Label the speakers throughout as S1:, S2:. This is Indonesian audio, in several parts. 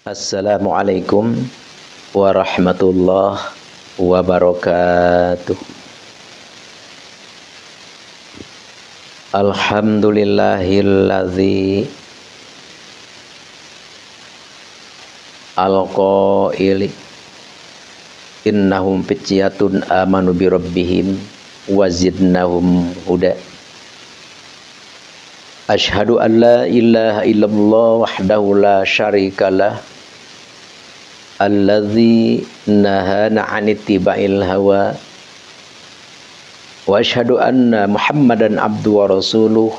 S1: Assalamualaikum warahmatullahi wabarakatuh. Alhamdulillahilladzi al-qaili innahum fityatun amanu bi rabbihim wa zidnahum huda. Asyhadu an la ilaha illallah wahdahu la syarikalah alladzi nahana 'anit tiba'il hawa wa asyhadu anna Muhammadan abdu wa rasuluh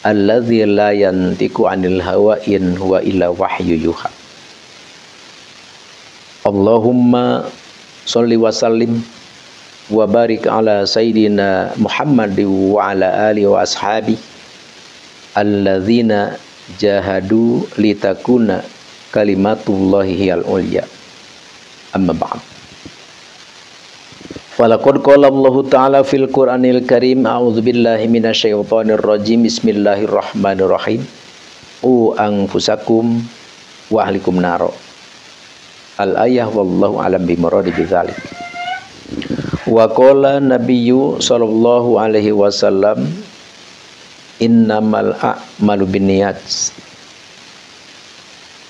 S1: alladzi la yantiqu 'anil hawa in huwa illa wahyu yuha. Allahumma sholli wa sallim wa barik ala sayyidina Muhammad wa ala alihi wa ashabi alladzina jahadu litakuna kalimatullahi hiyal ulya. Amma ba'd. Falaqad qala Allah Ta'ala fil Qur'anil Karim, a'udzubillahi minasyaitonir rajim, bismillahirrahmanirrahim. U anfusakum wa ahlikum naro. Al-ayah wallahu alam bimuradi bidzalik. Wa qala nabiyyu sallallahu alaihi wasallam, innamal a'malu binniyat.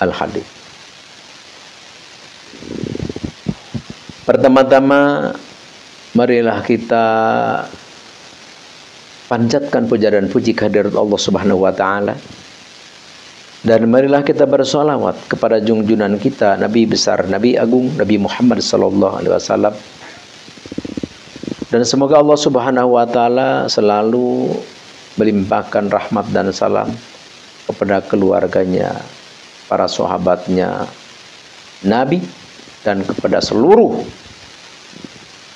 S1: Al-hadits. Pertama-tama marilah kita panjatkan puja dan puji kehadirat Allah Subhanahu wa taala. Dan marilah kita bersolawat kepada junjungan kita, Nabi besar, Nabi agung, Nabi Muhammad sallallahu alaihi wasallam. Dan semoga Allah Subhanahu wa taala selalu melimpahkan rahmat dan salam kepada keluarganya, para sahabatnya Nabi, dan kepada seluruh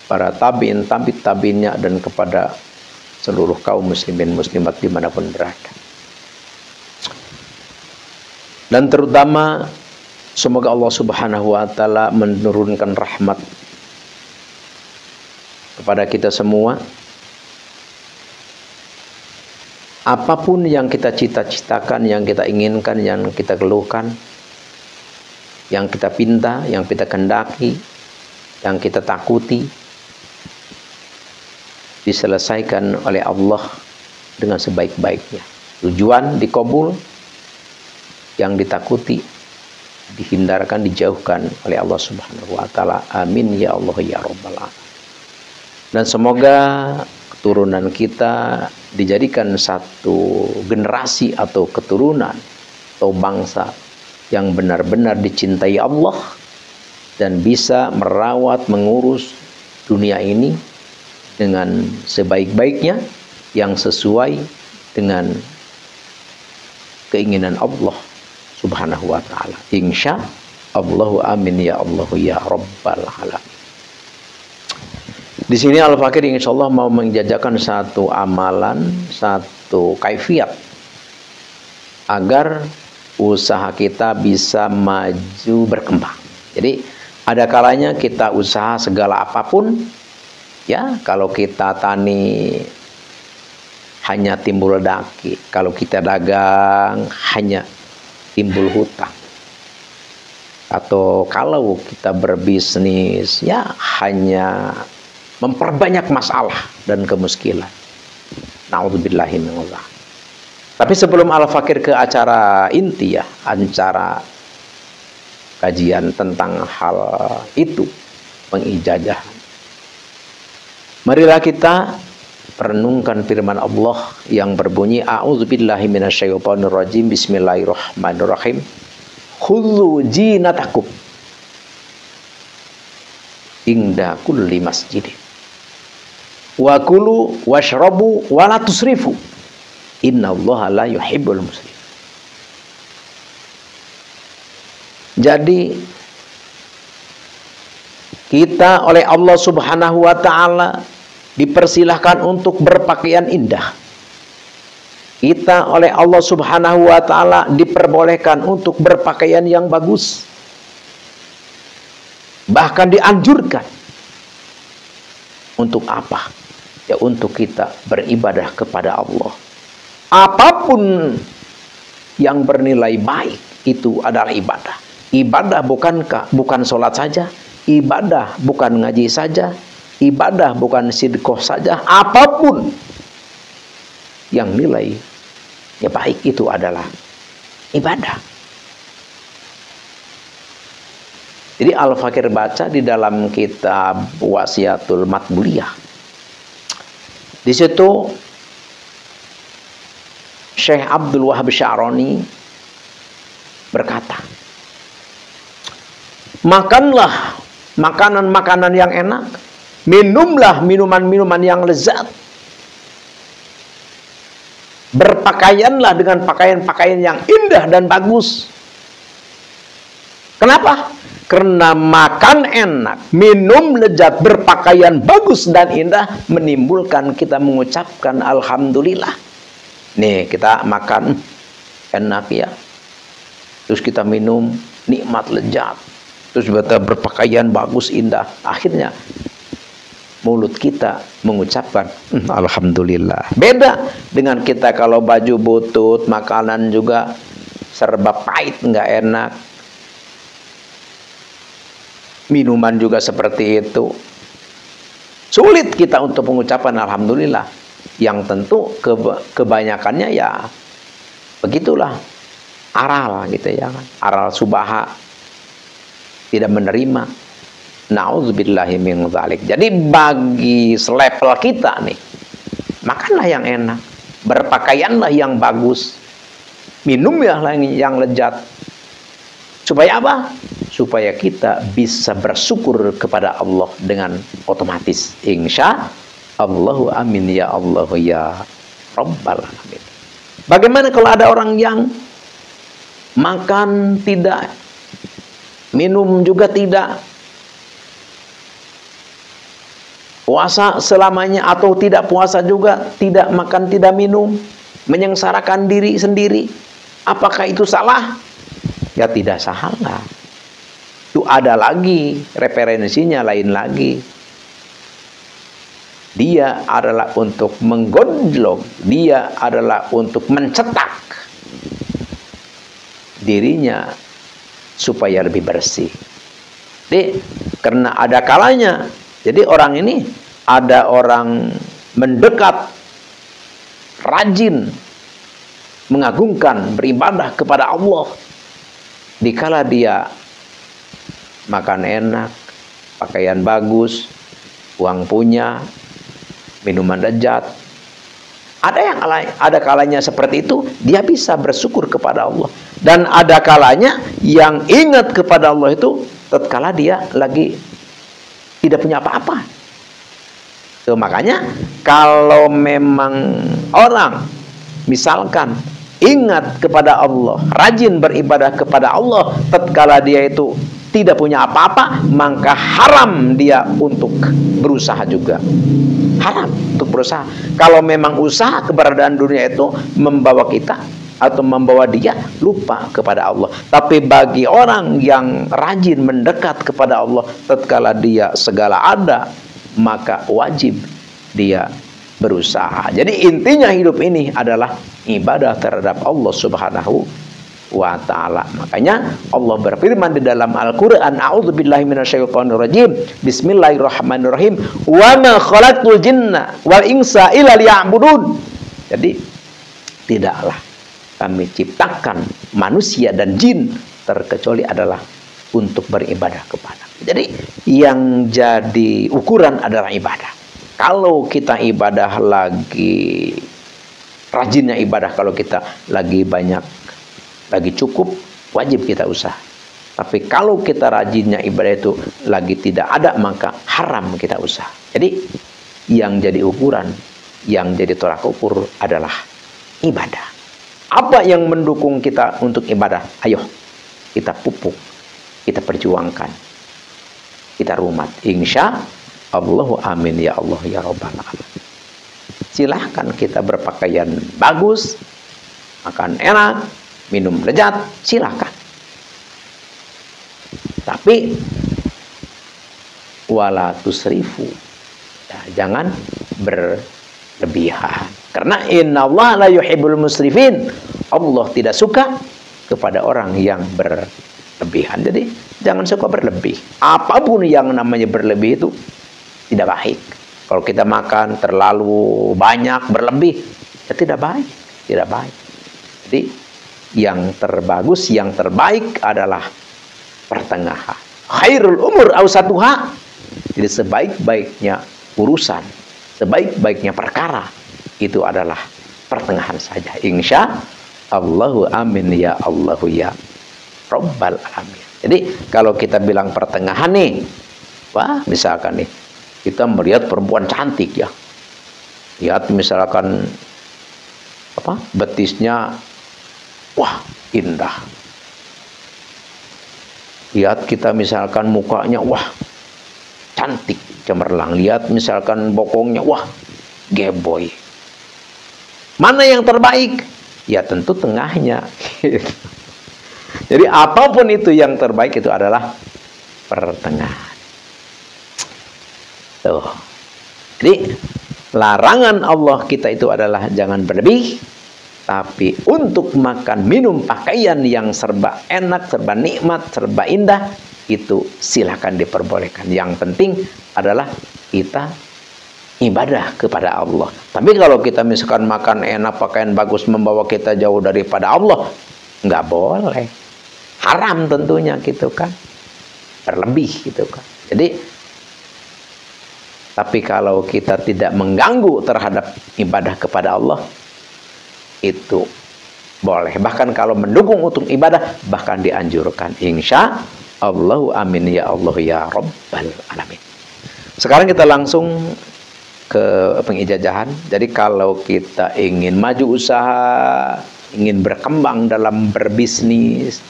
S1: para tabi'in, tabi'innya, dan kepada seluruh kaum muslimin muslimat dimanapun berada. Dan terutama semoga Allah Subhanahu wa taala menurunkan rahmat kepada kita semua. Apapun yang kita cita-citakan, yang kita inginkan, yang kita keluhkan, yang kita pinta, yang kita kendaki, yang kita takuti, diselesaikan oleh Allah dengan sebaik-baiknya. Tujuan dikabul, yang ditakuti dihindarkan, dijauhkan oleh Allah Subhanahu wa taala. Amin ya Allah ya rabbal alamin. Dan semoga keturunan kita dijadikan satu generasi atau keturunan atau bangsa yang benar-benar dicintai Allah dan bisa merawat, mengurus dunia ini dengan sebaik-baiknya, yang sesuai dengan keinginan Allah Subhanahu wa taala. Insya Allahu amin ya Allah ya rabbal alamin. Di sini Al-Fakir insyaallah mau menjajakan satu amalan, satu kaifiat agar usaha kita bisa maju berkembang. Jadi ada kalanya kita usaha segala apapun, ya, kalau kita tani hanya timbul daki, kalau kita dagang hanya timbul hutang, atau kalau kita berbisnis ya hanya memperbanyak masalah dan kemiskinan. Na'udzubillahi minallah. Tapi sebelum Al-Fakir ke acara inti, ya, acara kajian tentang hal itu, pengijazahan, marilah kita perenungkan firman Allah yang berbunyi, a'udzubillahi minasyaitonir rajim, bismillahirrahmanirrahim. Khudzu jinatakum inda kulli masjidin wa kulu washrabu wa la tusrifu innallaha la yuhibbul musrifin. Jadi kita oleh Allah Subhanahu wa taala dipersilahkan untuk berpakaian indah. Kita oleh Allah Subhanahu wa taala diperbolehkan untuk berpakaian yang bagus. Bahkan dianjurkan. Untuk apa? Ya, untuk kita beribadah kepada Allah. Apapun yang bernilai baik itu adalah ibadah. Ibadah bukan sholat saja, ibadah bukan ngaji saja, ibadah bukan sedekah saja, apapun yang nilai ya baik itu adalah ibadah. Jadi Al-Fakir baca di dalam kitab Wasiatul Matbuliyah. Di situ Syekh Abdul Wahab Sya'rani berkata, makanlah makanan-makanan yang enak, minumlah minuman-minuman yang lezat, berpakaianlah dengan pakaian-pakaian yang indah dan bagus. Kenapa? Karena makan enak, minum lezat, berpakaian bagus dan indah menimbulkan kita mengucapkan alhamdulillah. Nih, kita makan enak ya, terus kita minum nikmat lezat, terus kita berpakaian bagus indah, akhirnya mulut kita mengucapkan alhamdulillah. Beda dengan kita kalau baju butut, makanan juga serba pahit, nggak enak, minuman juga seperti itu, sulit kita untuk mengucapkan alhamdulillah. Yang tentu kebanyakannya ya begitulah, aral gitu ya kan, aral subaha, tidak menerima. Nauzubillahi min dzalik. Jadi bagi selevel kita nih, makanlah yang enak, berpakaianlah yang bagus, minumlah yang lezat. Supaya apa? Supaya kita bisa bersyukur kepada Allah dengan otomatis. Insya Allahu amin ya Allah ya Rabbal alamin. Bagaimana kalau ada orang yang makan tidak, minum juga tidak, puasa selamanya atau tidak puasa juga, tidak makan tidak minum, menyengsarakan diri sendiri, apakah itu salah? Ya tidak salah. Itu ada lagi referensinya, lain lagi. Dia adalah untuk menggodlok, dia adalah untuk mencetak dirinya supaya lebih bersih. Jadi karena ada kalanya, jadi orang ini ada orang mendekat, rajin, mengagungkan, beribadah kepada Allah. Dikala dia makan enak, pakaian bagus, uang punya, minuman lezat, ada kalanya seperti itu dia bisa bersyukur kepada Allah, dan ada kalanya yang ingat kepada Allah itu tatkala dia lagi tidak punya apa-apa. Makanya kalau memang orang misalkan ingat kepada Allah, rajin beribadah kepada Allah tatkala dia itu tidak punya apa-apa, maka haram dia untuk berusaha juga. Haram untuk berusaha. Kalau memang usaha keberadaan dunia itu membawa kita atau membawa dia lupa kepada Allah. Tapi bagi orang yang rajin mendekat kepada Allah tatkala dia segala ada, maka wajib dia berusaha. Jadi intinya hidup ini adalah ibadah terhadap Allah Subhanahu wa ta'ala. Makanya Allah berfirman di dalam Al-Quran, a'udzubillahi minasyaitonirrajim, bismillahirrahmanirrahim, wa ma khalaqtul jinna wal insa illa liya'budun. Jadi tidaklah kami ciptakan manusia dan jin terkecuali adalah untuk beribadah kepada. Jadi yang jadi ukuran adalah ibadah. Kalau kita ibadah lagi, rajinnya ibadah, kalau kita lagi banyak, lagi cukup, wajib kita usaha. Tapi kalau kita rajinnya ibadah itu lagi tidak ada, maka haram kita usaha. Jadi yang jadi ukuran, yang jadi tolak ukur adalah ibadah. Apa yang mendukung kita untuk ibadah? Ayo kita pupuk, kita perjuangkan, kita rumat. Insya Allahu amin ya Allah ya Rabbal alamin. Silahkan kita berpakaian bagus, makan enak, minum lezat, silahkan. Tapi wala tusrifu, ya, jangan berlebihan. Karena innallaha la yuhibbul musrifin. Allah tidak suka kepada orang yang berlebihan. Jadi jangan suka berlebih. Apapun yang namanya berlebih itu tidak baik. Kalau kita makan terlalu banyak berlebih, ya tidak baik, tidak baik. Jadi yang terbagus, yang terbaik adalah pertengahan. Khairul umur awsatuha. Jadi sebaik-baiknya urusan, sebaik-baiknya perkara itu adalah pertengahan saja. Insya Allahu amin ya Allahu ya Rabbal alamin. Jadi kalau kita bilang pertengahan nih, wah misalkan nih kita melihat perempuan cantik ya, lihat misalkan apa betisnya, wah indah. Lihat kita misalkan mukanya, wah cantik cemerlang. Lihat misalkan bokongnya, wah geboy. Mana yang terbaik? Ya tentu tengahnya. Jadi apapun itu yang terbaik itu adalah pertengahan. Tuh. Jadi larangan Allah kita itu adalah jangan berlebih. Tapi untuk makan, minum, pakaian yang serba enak, serba nikmat, serba indah, itu silahkan diperbolehkan. Yang penting adalah kita ibadah kepada Allah. Tapi kalau kita misalkan makan enak, pakaian bagus, membawa kita jauh daripada Allah, nggak boleh. Haram tentunya gitu kan. Berlebih gitu kan. Jadi, tapi kalau kita tidak mengganggu terhadap ibadah kepada Allah, itu boleh. Bahkan kalau mendukung untuk ibadah, bahkan dianjurkan. Insya Allahu amin ya Allah ya Rabbal alamin. Sekarang kita langsung ke pengijazahan. Jadi kalau kita ingin maju usaha, ingin berkembang dalam berbisnis,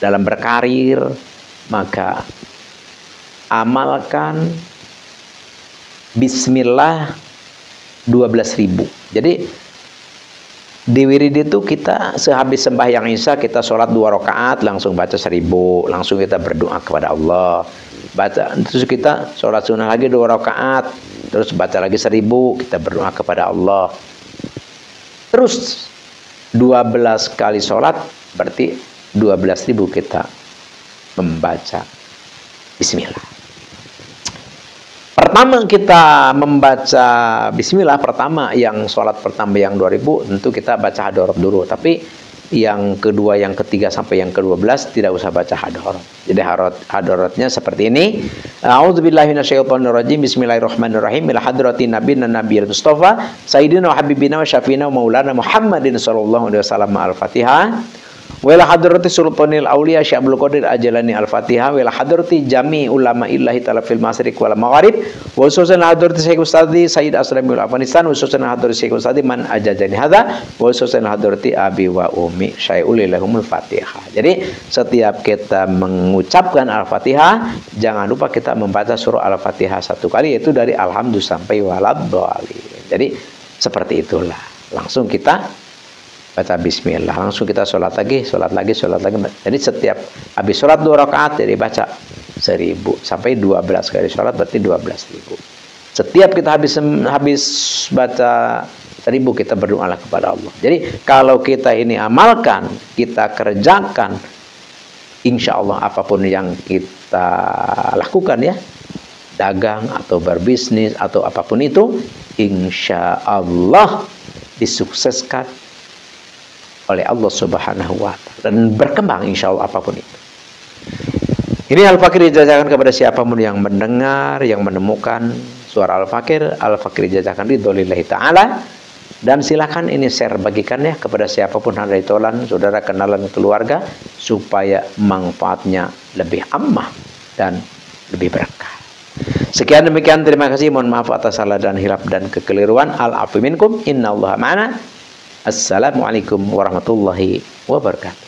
S1: dalam berkarir, maka amalkan Bismillah 12.000. Jadi di wirid itu kita sehabis sembahyang Isya kita sholat 2 rakaat langsung baca 1000, langsung kita berdoa kepada Allah. Baca terus kita sholat sunnah lagi 2 rakaat, terus baca lagi 1000, kita berdoa kepada Allah. Terus 12 kali sholat berarti 12.000 kita membaca Bismillah. Pertama kita membaca Bismillah, pertama yang sholat pertama yang 2000 tentu kita baca hadorot dulu. Tapi yang kedua, yang ketiga sampai yang ke-12 tidak usah baca hadorot. Jadi hadorotnya seperti ini. A'udzubillahi minasyaitonirrajim. Bismillahirrahmanirrahim. Ila hadratin nabiyina nabiyil mustafa sayyidina wa habibina wa syafiina wa maulana Muhammadin sallallahu alaihi wasallam. Al-Fatihah. Wala hadrati sultanil auliya Syekh Abdul Qadir Ajalani Al-Fatihah. Wala hadrati jami ulama illahi ta'ala fil masyriq wal maghrib. Wa khususan hadrati Syekh Ustadzi Sayyid Aslamul Afghanistan. Wa khususan hadrati Syekh Ustadzi man ajajani hadza. Wa khususan hadrati abi wa ummi syai'ul lahumul Fatihah. Jadi setiap kita mengucapkan Al-Fatihah, jangan lupa kita membaca surah Al-Fatihah 1 kali, yaitu dari alhamdulillah sampai waladhdallin. Jadi seperti itulah. Langsung kita baca Bismillah, langsung kita sholat lagi, sholat lagi, sholat lagi. Jadi setiap habis sholat 2 rakaat jadi baca 1000 sampai 12 kali sholat berarti 12.000. Setiap kita habis baca 1000 kita berdoa kepada Allah. Jadi kalau kita ini amalkan, kita kerjakan, insya Allah apapun yang kita lakukan ya, dagang atau berbisnis atau apapun itu, insya Allah disukseskan oleh Allah Subhanahu wa ta'ala dan berkembang insya Allah apapun itu. Ini Al-Fakir dijazakan kepada siapapun yang mendengar, yang menemukan suara Al-Fakir. Al-Fakir dijazakan ridholillahi ta'ala. Dan silakan ini share, bagikannya kepada siapapun handai tolan, saudara, kenalan, keluarga, supaya manfaatnya lebih ammah dan lebih berkah. Sekian demikian, terima kasih, mohon maaf atas salah dan hilaf dan kekeliruan. Al-afu minkum, innallaha ma'ana. Assalamualaikum warahmatullahi wabarakatuh.